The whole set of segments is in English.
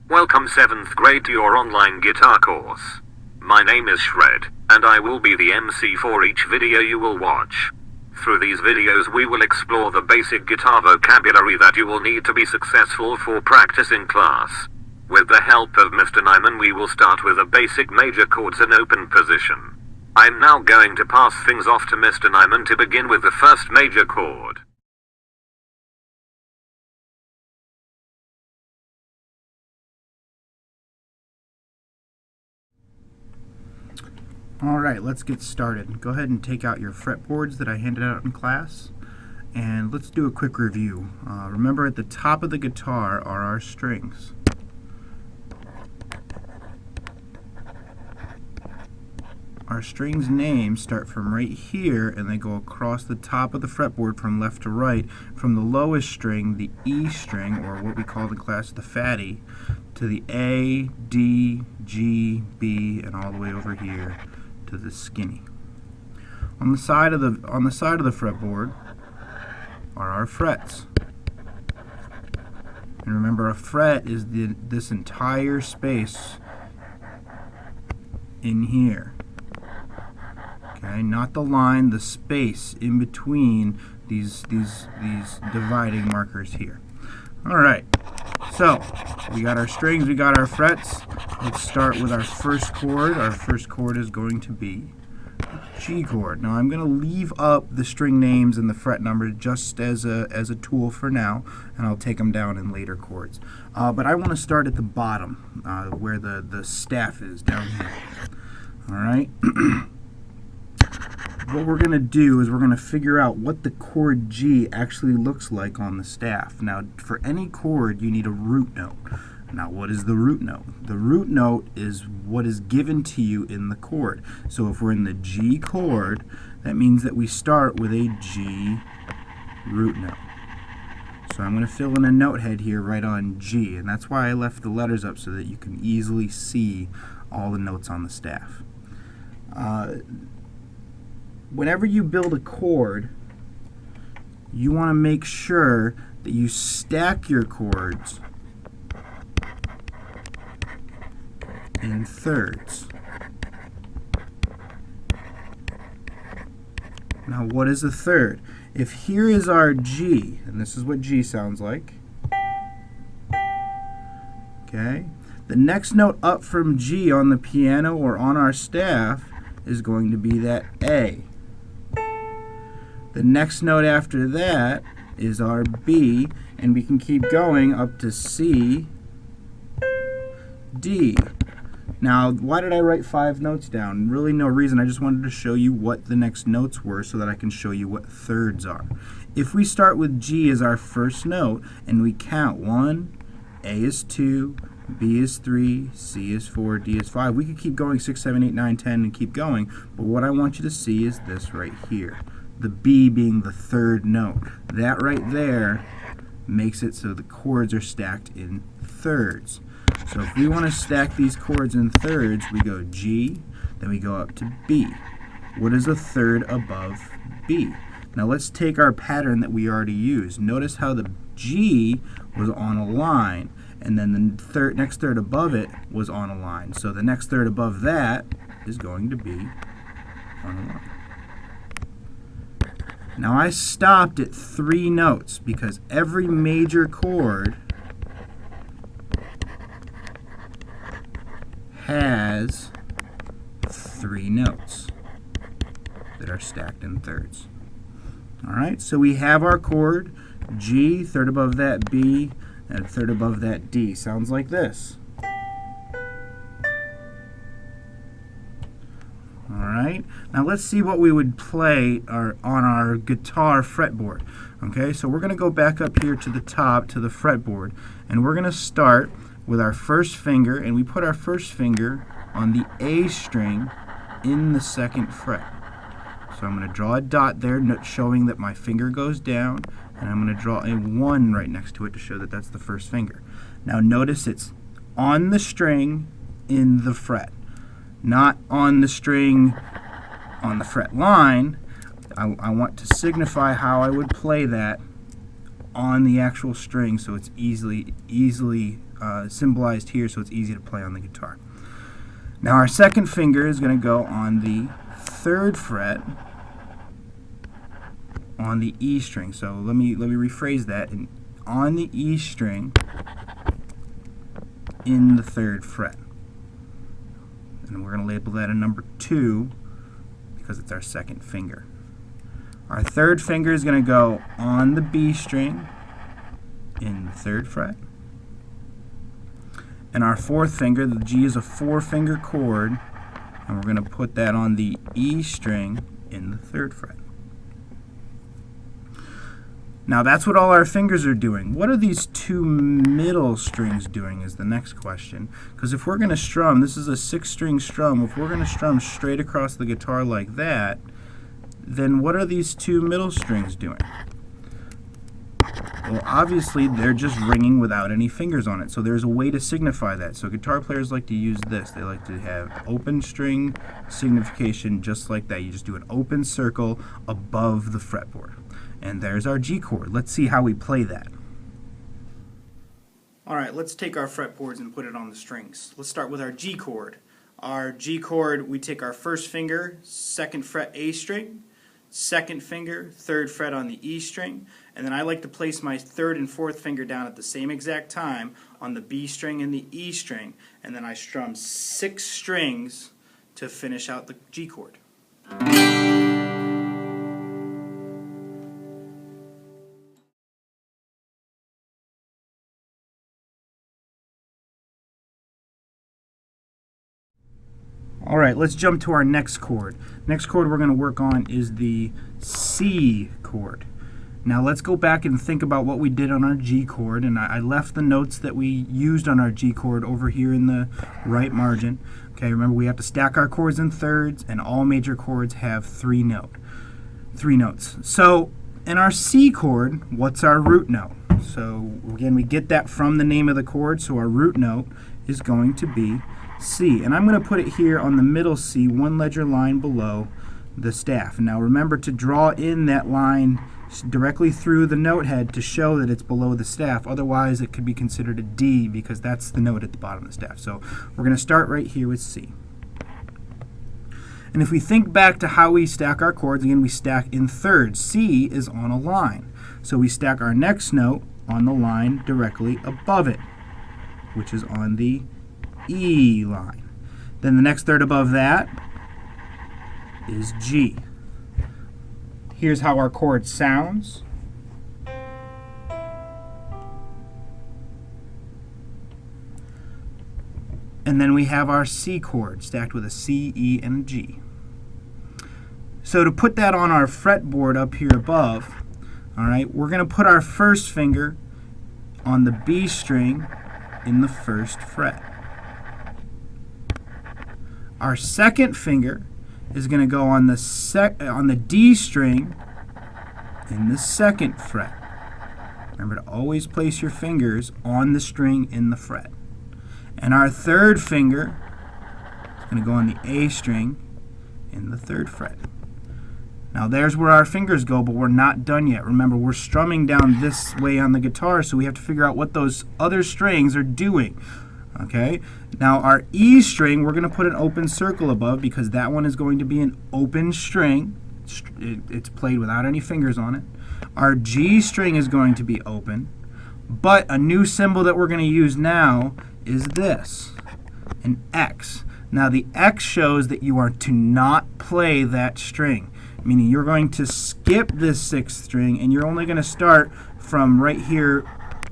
Welcome 7th grade to your online guitar course. My name is Shred, and I will be the MC for each video you will watch. Through these videos we will explore the basic guitar vocabulary that you will need to be successful for practice in class. With the help of Mr. Nyman we will start with the basic major chords in open position. I'm now going to pass things off to Mr. Nyman to begin with the first major chord. Alright, let's get started. Go ahead and take out your fretboards that I handed out in class, and let's do a quick review. Remember, at the top of the guitar are our strings. Our strings' names start from right here and they go across the top of the fretboard from left to right, from the lowest string, the E string, or what we called in class the fatty, to the A, D, G, B, and all the way over here to the skinny. On the side of the fretboard are our frets. And remember, a fret is this entire space in here. Okay, not the line, the space in between these dividing markers here. All right. So, we got our strings, we got our frets. Let's start with our first chord. Our first chord is going to be the G chord. Now, I'm going to leave up the string names and the fret numbers just as a tool for now, and I'll take them down in later chords. But I want to start at the bottom, where the staff is, down here. All right? What we're going to do is we're going to figure out what the chord G actually looks like on the staff. Now, for any chord, you need a root note. Now, what is the root note? The root note is what is given to you in the chord. So if we're in the G chord, that means that we start with a G root note. So I'm going to fill in a note head here right on G, and that's why I left the letters up so that you can easily see all the notes on the staff. Whenever you build a chord, you want to make sure that you stack your chords in thirds. Now, what is a third? If here is our G, and this is what G sounds like, okay, the next note up from G on the piano or on our staff is going to be that A. The next note after that is our B, and we can keep going up to C, D. Now, why did I write 5 notes down? Really no reason. I just wanted to show you what the next notes were so that I can show you what thirds are. If we start with G as our first note and we count 1, A is 2, B is 3, C is 4, D is 5. We could keep going 6, 7, 8, 9, 10 and keep going, but what I want you to see is this right here. The B being the third note. That right there makes it so the chords are stacked in thirds. So if we want to stack these chords in thirds, we go G, then we go up to B. What is a third above B? Now let's take our pattern that we already used. Notice how the G was on a line, and then the next third above it was on a line. So the next third above that is going to be on a line. Now I stopped at 3 notes because every major chord has 3 notes that are stacked in thirds. Alright, so we have our chord G, third above that B, and third above that D. Sounds like this. Alright, now let's see what we would play on our guitar fretboard. Okay, so we're going to go back up here to the top, to the fretboard, and we're going to start with our first finger, and we put our first finger on the A string in the 2nd fret. So I'm going to draw a dot there showing that my finger goes down, and I'm going to draw a 1 right next to it to show that that's the first finger. Now notice it's on the string in the fret, not on the string on the fret line. I want to signify how I would play that on the actual string, so it's easily symbolized here, so it's easy to play on the guitar. Now our second finger is going to go on the 3rd fret on the E string. So let me rephrase that. And on the E string in the 3rd fret. And we're going to label that a number 2 because it's our second finger. Our 3rd finger is going to go on the B string in the 3rd fret. And our 4th finger, the G is a 4-finger chord, and we're going to put that on the E string in the 3rd fret. Now that's what all our fingers are doing. What are these 2 middle strings doing is the next question. Because if we're going to strum, this is a 6-string strum, if we're going to strum straight across the guitar like that, then what are these 2 middle strings doing? Well, obviously they're just ringing without any fingers on it, so there's a way to signify that. So guitar players like to use this. They like to have open string signification just like that. You just do an open circle above the fretboard. And there's our G chord. Let's see how we play that. Alright, let's take our fretboards and put it on the strings. Let's start with our G chord. Our G chord, we take our 1st finger, 2nd fret A string, 2nd finger, 3rd fret on the E string, and then I like to place my 3rd and 4th finger down at the same exact time on the B string and the E string, and then I strum 6 strings to finish out the G chord. Alright, let's jump to our next chord. Next chord we're going to work on is the C chord. Now let's go back and think about what we did on our G chord, and I left the notes that we used on our G chord over here in the right margin. Okay, remember we have to stack our chords in thirds, and all major chords have 3 notes. So in our C chord, what's our root note? So again, we get that from the name of the chord, so our root note is going to be C. And I'm going to put it here on the middle C, 1 ledger line below the staff. Now remember to draw in that line directly through the note head to show that it's below the staff. Otherwise it could be considered a D because that's the note at the bottom of the staff. So we're going to start right here with C. And if we think back to how we stack our chords, again we stack in thirds. C is on a line. So we stack our next note on the line directly above it, which is on the E line. Then the next third above that is G. Here's how our chord sounds. And then we have our C chord stacked with a C, E, and a G. So to put that on our fretboard up here above, all right, we're going to put our first finger on the B string in the 1st fret. Our second finger is going to go on the D string in the 2nd fret. Remember to always place your fingers on the string in the fret. And our third finger is going to go on the A string in the 3rd fret. Now there's where our fingers go, but we're not done yet. Remember, we're strumming down this way on the guitar, so we have to figure out what those other strings are doing. Okay? Now our E string, we're going to put an open circle above because that one is going to be an open string. It's played without any fingers on it. Our G string is going to be open, but a new symbol that we're going to use now is this, an X. Now the X shows that you are to not play that string, meaning you're going to skip this 6th string and you're only going to start from right here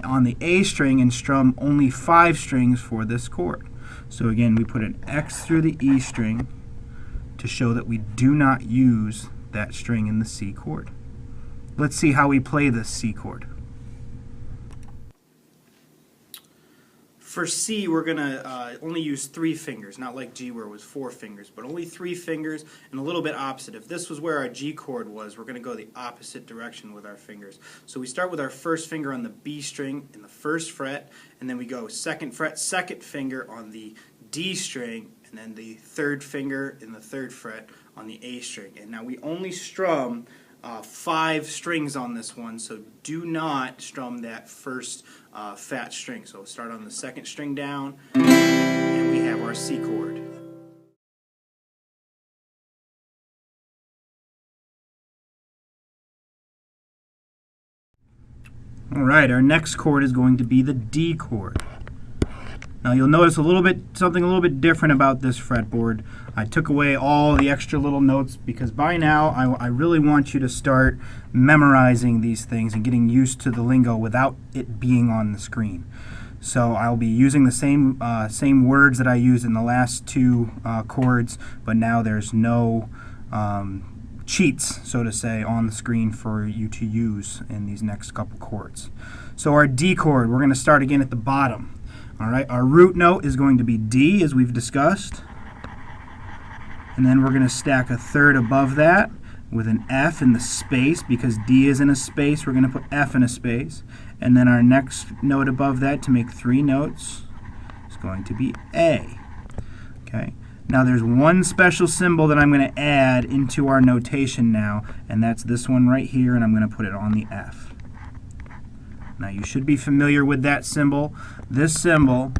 on the A string and strum only 5 strings for this chord. So again, we put an X through the E string to show that we do not use that string in the C chord. Let's see how we play this C chord. For C, we're going to only use 3 fingers, not like G where it was 4 fingers, but only 3 fingers and a little bit opposite. If this was where our G chord was, we're going to go the opposite direction with our fingers. So we start with our first finger on the B string in the 1st fret, and then we go 2nd fret, 2nd finger on the D string, and then the 3rd finger in the 3rd fret on the A string. And now we only strum 5 strings on this one, so do not strum that first fat string. So start on the second string down, and we have our C chord. Alright, our next chord is going to be the D chord. Now you'll notice something a little bit different about this fretboard. I took away all the extra little notes because by now I really want you to start memorizing these things and getting used to the lingo without it being on the screen. So I'll be using the same words that I used in the last 2 chords, but now there's no cheats, so to say, on the screen for you to use in these next couple chords. So our D chord, we're going to start again at the bottom. Alright, our root note is going to be D, as we've discussed. And then we're going to stack a third above that with an F in the space. Because D is in a space, we're going to put F in a space. And then our next note above that to make 3 notes is going to be A. Okay. Now there's one special symbol that I'm going to add into our notation now, and that's this one right here, and I'm going to put it on the F. Now you should be familiar with that symbol. This symbol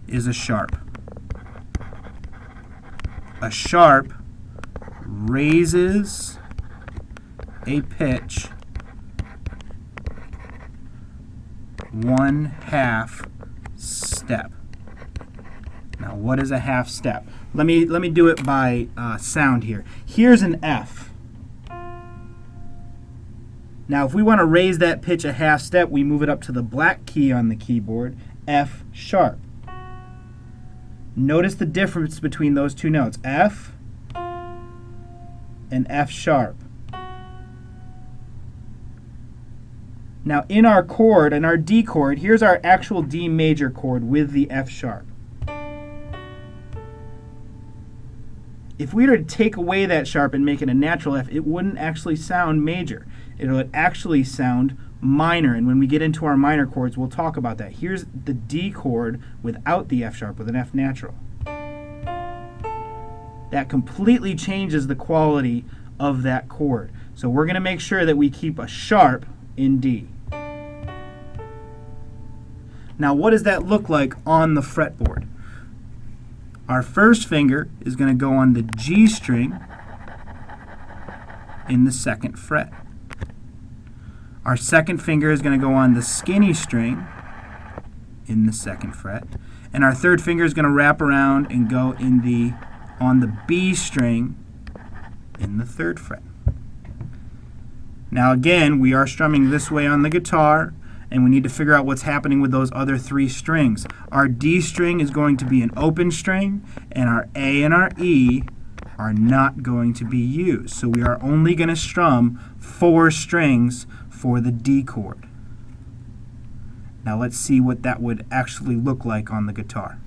is a sharp. A sharp raises a pitch 1/2 step. Now, what is a half step? Let me do it by sound here. Here's an F. Now, if we want to raise that pitch a half step, we move it up to the black key on the keyboard, F sharp. Notice the difference between those 2 notes, F and F sharp. Now, in our chord, in our D chord, here's our actual D major chord with the F sharp. If we were to take away that sharp and make it a natural F, it wouldn't actually sound major. It would actually sound minor, and when we get into our minor chords, we'll talk about that. Here's the D chord without the F sharp, with an F natural. That completely changes the quality of that chord. So we're going to make sure that we keep a sharp in D. Now, what does that look like on the fretboard? Our first finger is going to go on the G string in the 2nd fret. Our second finger is going to go on the skinny string in the 2nd fret. And our third finger is going to wrap around and go on the B string in the 3rd fret. Now again, we are strumming this way on the guitar, and we need to figure out what's happening with those other 3 strings. Our D string is going to be an open string, and our A and our E are not going to be used. So we are only going to strum 4 strings for the D chord. Now let's see what that would actually look like on the guitar.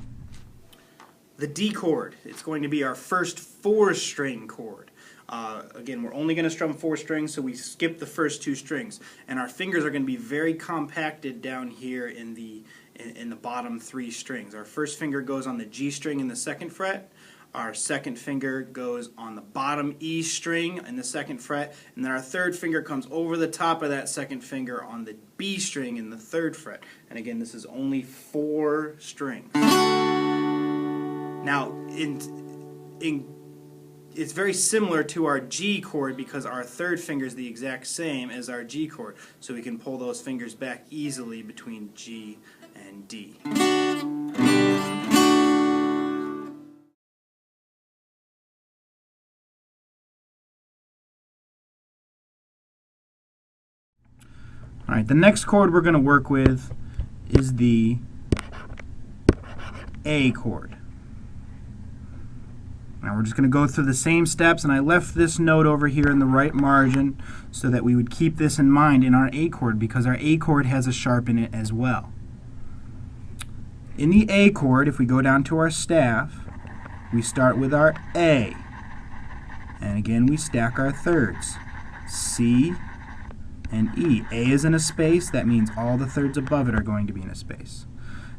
The D chord, it's going to be our first 4-string chord. Again, we're only going to strum 4 strings, so we skip the first 2 strings. And our fingers are going to be very compacted down here in the bottom 3 strings. Our first finger goes on the G string in the 2nd fret. Our second finger goes on the bottom E string in the 2nd fret. And then our third finger comes over the top of that 2nd finger on the B string in the 3rd fret. And again, this is only 4 strings. Now, it's very similar to our G chord because our third finger is the exact same as our G chord. So we can pull those fingers back easily between G and D. All right, the next chord we're going to work with is the A chord. Now we're just going to go through the same steps, and I left this note over here in the right margin so that we would keep this in mind in our A chord, because our A chord has a sharp in it as well. In the A chord, if we go down to our staff, we start with our A. And again, we stack our thirds, C and E. A is in a space, that means all the thirds above it are going to be in a space.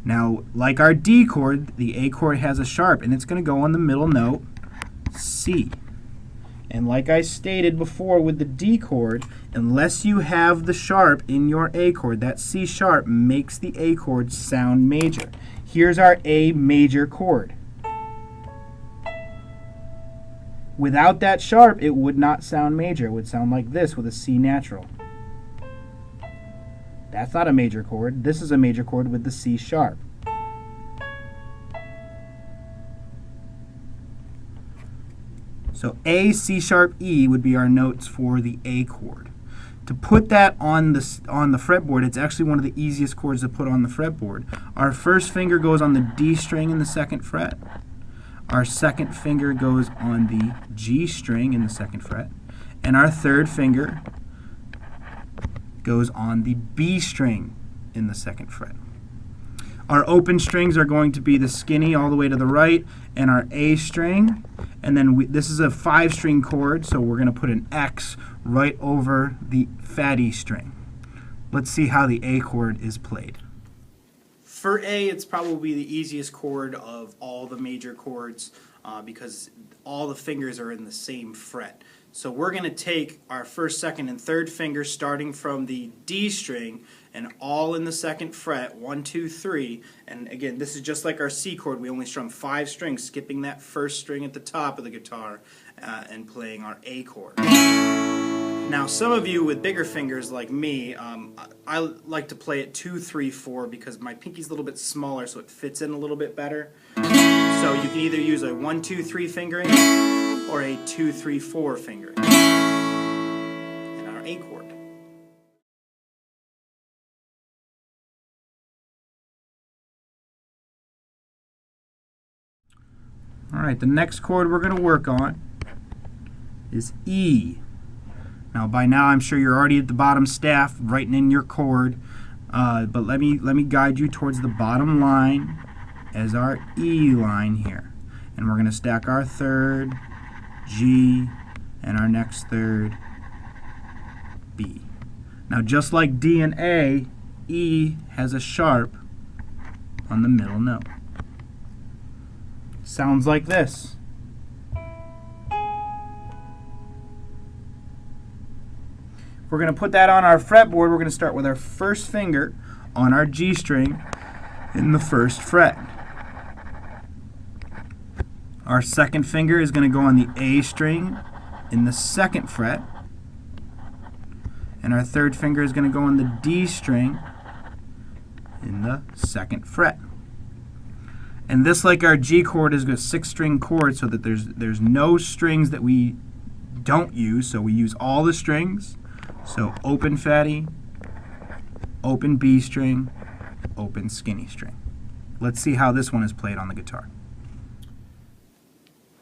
Now, like our D chord, the A chord has a sharp, and it's going to go on the middle note, C. And like I stated before with the D chord, unless you have the sharp in your A chord, that C sharp makes the A chord sound major. Here's our A major chord. Without that sharp, it would not sound major. It would sound like this with a C natural. That's not a major chord. This is a major chord with the C sharp. So A, C sharp, E would be our notes for the A chord. To put that on the fretboard, it's actually one of the easiest chords to put on the fretboard. Our first finger goes on the D string in the 2nd fret. Our second finger goes on the G string in the 2nd fret. And our third finger goes on the B string in the 2nd fret. Our open strings are going to be the skinny all the way to the right and our A string. And then this is a 5-string chord, so we're going to put an X right over the fat E string. Let's see how the A chord is played. For A, it's probably the easiest chord of all the major chords because all the fingers are in the same fret. So we're going to take our 1st, 2nd, and 3rd finger starting from the D string and all in the 2nd fret, 1, 2, 3. And again, this is just like our C chord. We only strum 5 strings, skipping that 1st string at the top of the guitar and playing our A chord. Now, some of you with bigger fingers like me, I like to play it 2, 3, 4 because my pinky's a little bit smaller, so it fits in a little bit better. So you can either use a 1, 2, 3 fingering or a 2, 3, 4 fingering in our A chord. All right, the next chord we're going to work on is E. Now, by now, I'm sure you're already at the bottom staff writing in your chord, but let me guide you towards the bottom line as our E line here. And we're going to stack our 3rd, G, and our next 3rd, B. Now, just like D and A, E has a sharp on the middle note. Sounds like this. We're going to put that on our fretboard. We're going to start with our 1st finger on our G string in the 1st fret. Our 2nd finger is going to go on the A string in the 2nd fret. And our 3rd finger is going to go on the D string in the 2nd fret. And this, like our G chord, is a 6-string chord, so that there's no strings that we don't use, so we use all the strings. So open fat E, open B string, open skinny string. Let's see how this one is played on the guitar.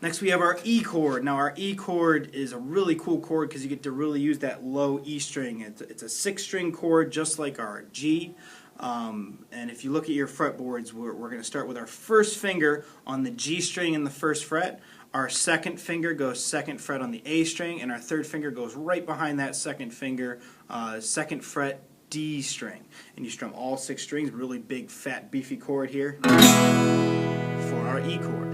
Next we have our E chord. Now our E chord is a really cool chord because you get to really use that low E string. It's a 6-string chord just like our G. And if you look at your fretboards, we're going to start with our 1st finger on the G string in the 1st fret. Our 2nd finger goes 2nd fret on the A string, and our 3rd finger goes right behind that 2nd finger, 2nd fret D string. And you strum all 6 strings, really big, fat, beefy chord here for our E chord.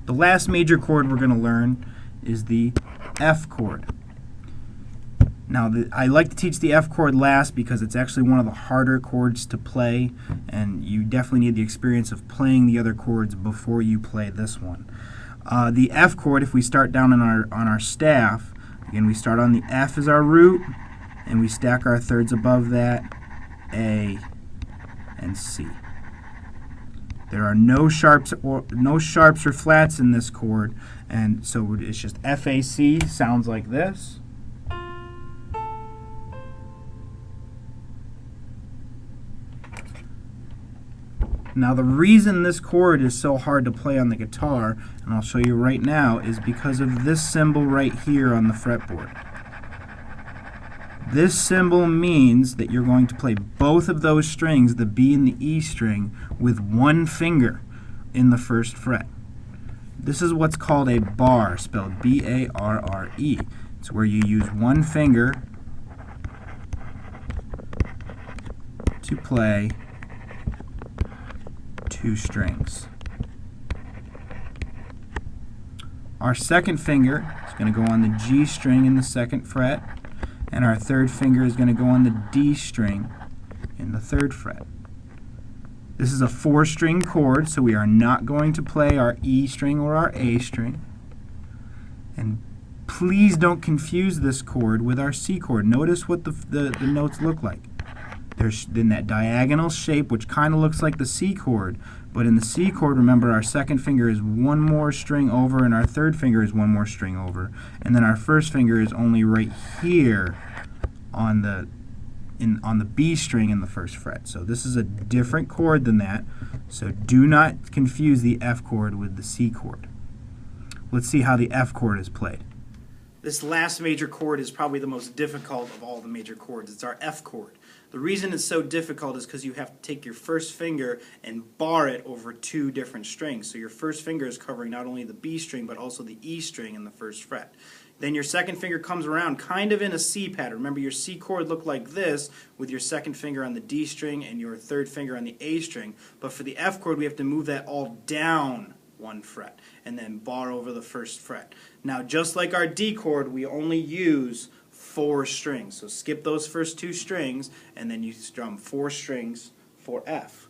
The last major chord we're going to learn is the F chord. Now, I like to teach the F chord last because it's actually one of the harder chords to play, and you definitely need the experience of playing the other chords before you play this one. The F chord, if we start down on our staff, again, we start on the F as our root, and we stack our 3rds above that, A and C. There are no sharps or flats in this chord, and so it's just F-A-C, sounds like this. Now the reason this chord is so hard to play on the guitar, and I'll show you right now, is because of this symbol right here on the fretboard. This symbol means that you're going to play both of those strings, the B and the E string, with 1 finger in the 1st fret. This is what's called a bar, spelled B-A-R-R-E. It's where you use 1 finger to play 2 strings. Our second finger is going to go on the G string in the 2nd fret, and our third finger is going to go on the D string in the 3rd fret. This is a 4-string chord, so we are not going to play our E string or our A string. And please don't confuse this chord with our C chord. Notice what the notes look like. There's in that diagonal shape, which kind of looks like the C chord, but in the C chord, remember, our second finger is 1 more string over, and our third finger is 1 more string over, and then our first finger is only right here on the B string in the 1st fret. So this is a different chord than that, so do not confuse the F chord with the C chord. Let's see how the F chord is played. This last major chord is probably the most difficult of all the major chords. It's our F chord. The reason it's so difficult is because you have to take your first finger and bar it over 2 different strings. So your first finger is covering not only the B string but also the E string in the 1st fret. Then your second finger comes around kind of in a C pattern. Remember, your C chord looked like this with your second finger on the D string and your third finger on the A string. But for the F chord, we have to move that all down 1 fret and then bar over the 1st fret. Now, just like our D chord, we only use 4 strings. So skip those first 2 strings and then you strum 4 strings for F.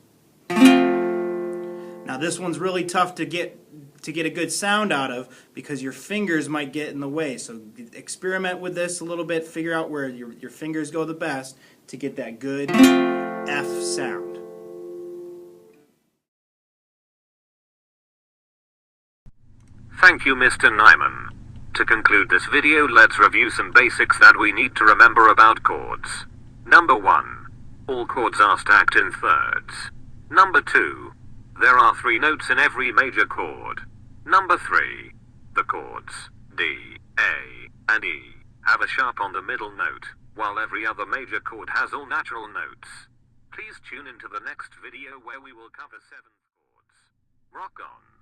Now this one's really tough to get a good sound out of because your fingers might get in the way. So experiment with this a little bit, figure out where your fingers go the best to get that good F sound. Thank you, Mr. Nyman. To conclude this video, let's review some basics that we need to remember about chords. Number 1. All chords are stacked in thirds. Number 2. There are 3 notes in every major chord. Number 3. The chords D, A, and E have a sharp on the middle note, while every other major chord has all natural notes. Please tune into the next video where we will cover 7 chords. Rock on!